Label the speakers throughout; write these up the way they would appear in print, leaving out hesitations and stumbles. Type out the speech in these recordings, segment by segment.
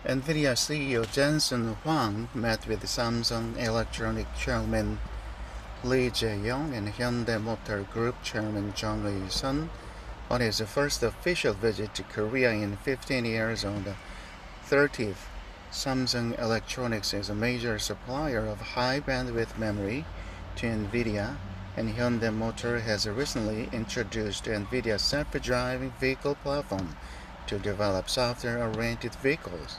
Speaker 1: NVIDIA CEO Jensen Huang met with Samsung Electronics Chairman Lee Jae-yong and Hyundai Motor Group Chairman Jung Hee-sun on his first official visit to Korea in 15 years on the 30th. Samsung Electronics is a major supplier of high-bandwidth memory to NVIDIA, and Hyundai Motor has recently introduced NVIDIA's self-driving vehicle platform to develop software-oriented vehicles.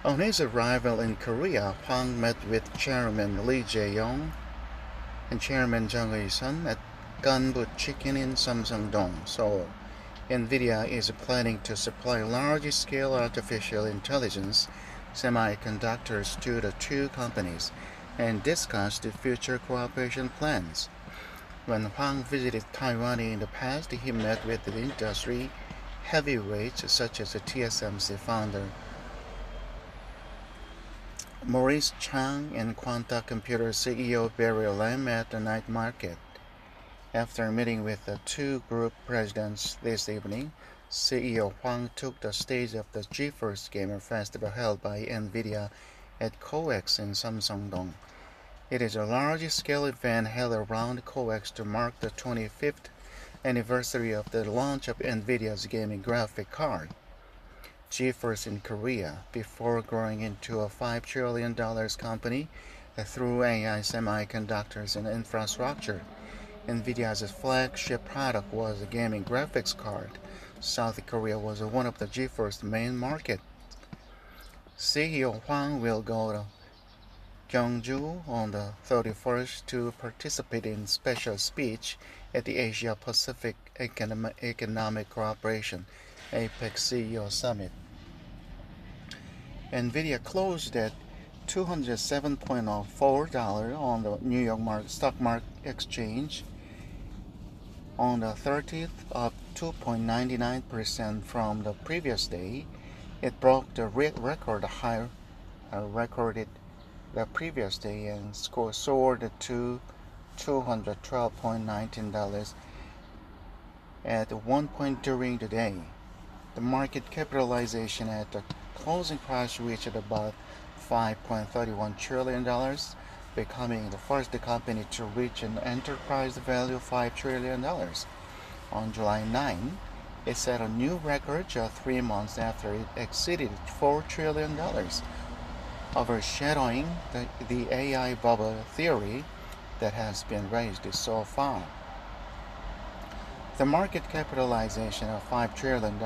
Speaker 1: On his arrival in Korea, Huang met with Chairman Lee Jae-yong and Chairman Jung Hee-sun at Ganbu Chicken in Samsung-dong, Seoul. NVIDIA is planning to supply large-scale artificial intelligence semiconductors to the two companies and discussed future cooperation plans. When Huang visited Taiwan in the past, he met with the industry heavyweights such as TSMC founder Maurice Chang and Quanta Computer CEO Barry Lam at the night market. After meeting with the two group presidents this evening, CEO Huang took the stage of the GeForce Gamer Festival held by NVIDIA at COEX in Samsung-dong. It is a large-scale event held around COEX to mark the 25th anniversary of the launch of NVIDIA's gaming graphic card, GeForce in Korea, before growing into a $5 trillion company through AI semiconductors and infrastructure. NVIDIA's flagship product was a gaming graphics card. South Korea was one of the GeForce main markets. CEO Huang will go to Gyeongju on the 31st to participate in special speech at the Asia Pacific Economic Cooperation APEC CEO Summit. NVIDIA closed at $207.04 on the New York Stock Market Exchange on the 30th, up 2.99% from the previous day. It broke the record high recorded the previous day and soared to $212.19 at one point during the day. The market capitalization at the closing price reached about $5.31 trillion, becoming the first company to reach an enterprise value of $5 trillion. On July 9, it set a new record just 3 months after it exceeded $4 trillion, overshadowing the AI bubble theory that has been raised so far. The market capitalization of $5 trillion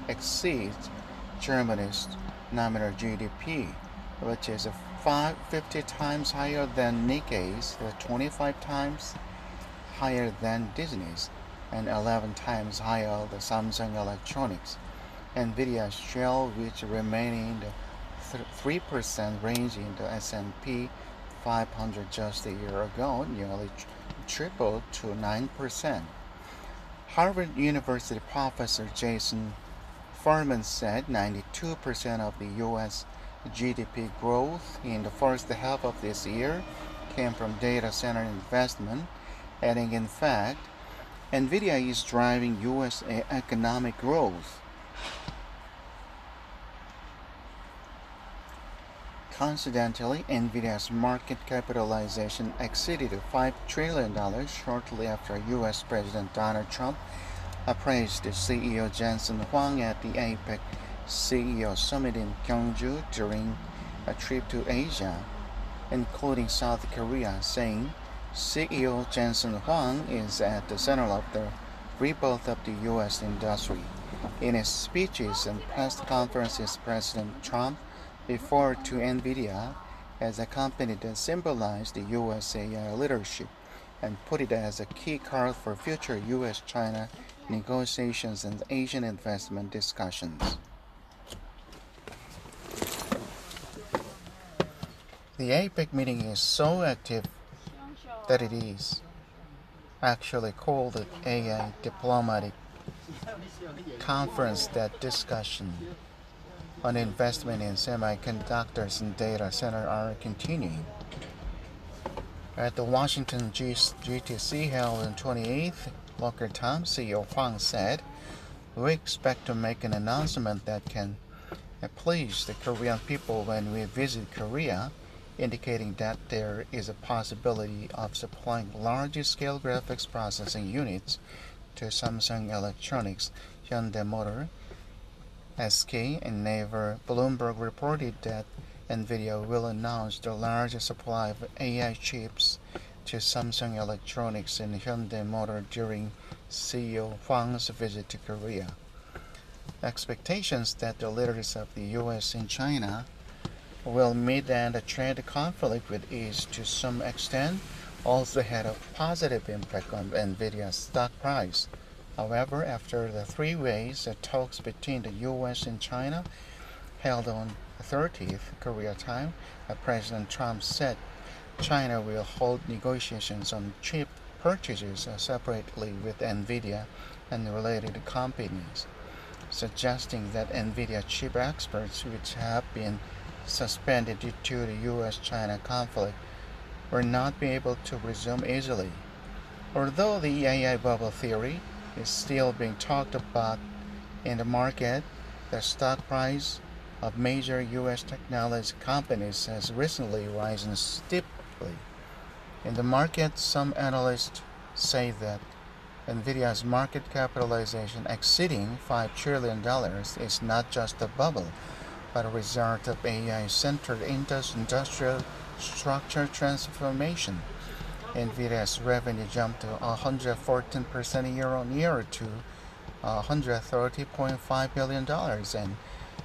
Speaker 1: exceeds Germany's nominal GDP, which is 50 times higher than Nikkei's, 25 times higher than Disney's, and 11 times higher than Samsung Electronics. NVIDIA's share, which remained in the 3% range in the S&P 500 just a year ago, nearly tripled to 9%. Harvard University professor Jason Furman said 92% of the U.S. GDP growth in the first half of this year came from data center investment, adding, in fact, NVIDIA is driving U.S. economic growth. Coincidentally, NVIDIA's market capitalization exceeded $5 trillion shortly after U.S. President Donald Trump praised CEO Jensen Huang at the APEC CEO Summit in Gyeongju during a trip to Asia, including South Korea, saying CEO Jensen Huang is at the center of the rebirth of the U.S. industry. In his speeches and press conferences, President Trump referred to NVIDIA as a company that symbolized the U.S. AI leadership and put it as a key card for future U.S.-China negotiations and Asian investment discussions. The APEC meeting is so active that it is actually called the AI Diplomatic Conference. That discussion on investment in semiconductors and data center are continuing. At the Washington GTC held on 28th local time, CEO Huang said, "We expect to make an announcement that can pleased the Korean people when we visit Korea, indicating that there is a possibility of supplying large-scale graphics processing units to Samsung Electronics, Hyundai Motor, SK, and Naver. Bloomberg reported that NVIDIA will announce the largest supply of AI chips to Samsung Electronics and Hyundai Motor during CEO Hwang's visit to Korea. Expectations that the leaders of the US and China will meet and the trade conflict with ease to some extent also had a positive impact on NVIDIA's stock price. However, after the three-way talks between the US and China held on 30th Korea time, President Trump said China will hold negotiations on chip purchases separately with NVIDIA and related companies, suggesting that NVIDIA chip exports, which have been suspended due to the US-China conflict, will not be able to resume easily. Although the AI bubble theory is still being talked about in the market, the stock price of major US technology companies has recently risen steeply. In the market, some analysts say that NVIDIA's market capitalization exceeding $5 trillion is not just a bubble, but a result of AI-centered industrial structure transformation. NVIDIA's revenue jumped to 114% year-on-year to $130.5 billion,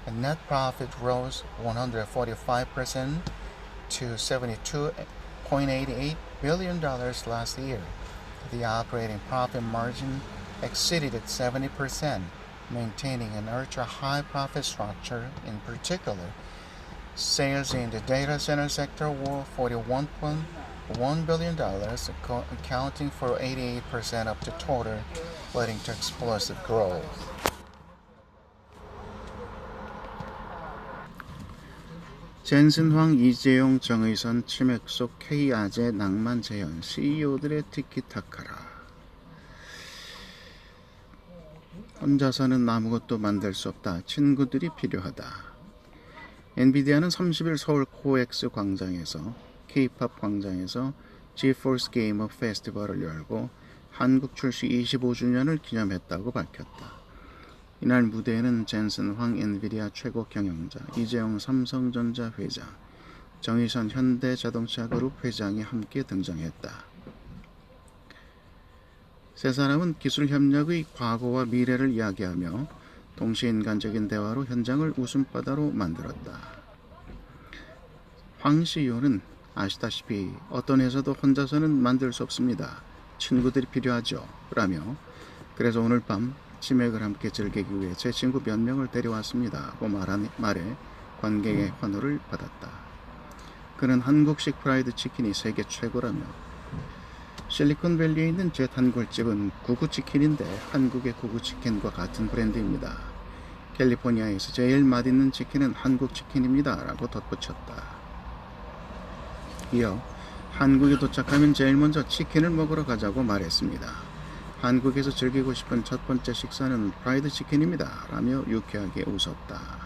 Speaker 1: and net profit rose 145% to $72.88 billion last year. The operating profit margin exceeded 70%, maintaining an ultra-high profit structure. In particular, sales in the data center sector were $41.1 billion, accounting for 88% of the total, leading to explosive growth. 젠슨 황, 이재용, 정의선 치맥 속 K아재 낭만 재현 CEO들의 티키타카라. 혼자서는 아무것도 만들 수 없다. 친구들이 필요하다. 엔비디아는 30일 서울 코엑스 광장에서 K-팝 광장에서 GeForce Game 페스티벌을 열고 한국 출시 25주년을 기념했다고 밝혔다. 이날 무대에는 젠슨 황 엔비디아 최고 경영자, 이재용 삼성전자 회장, 정의선 현대자동차그룹 회장이 함께 등장했다. 세 사람은 기술 협력의 과거와 미래를 이야기하며 동시인간적인 대화로 현장을 웃음바다로 만들었다. 황 CEO는 아시다시피 어떤 회사도 혼자서는 만들 수 없습니다. 친구들이 필요하죠. 라며 그래서 오늘 밤 치맥을 함께 즐기기 위해 제 친구 몇 명을 데려왔습니다. 고 말해 관객의 환호를 받았다. 그는 한국식 프라이드 치킨이 세계 최고라며 실리콘밸리에 있는 제 단골집은 구구치킨인데 한국의 구구치킨과 같은 브랜드입니다. 캘리포니아에서 제일 맛있는 치킨은 한국치킨입니다. 라고 덧붙였다. 이어 한국에 도착하면 제일 먼저 치킨을 먹으러 가자고 말했습니다. 한국에서 즐기고 싶은 첫 번째 식사는 프라이드 치킨입니다. 라며 유쾌하게 웃었다.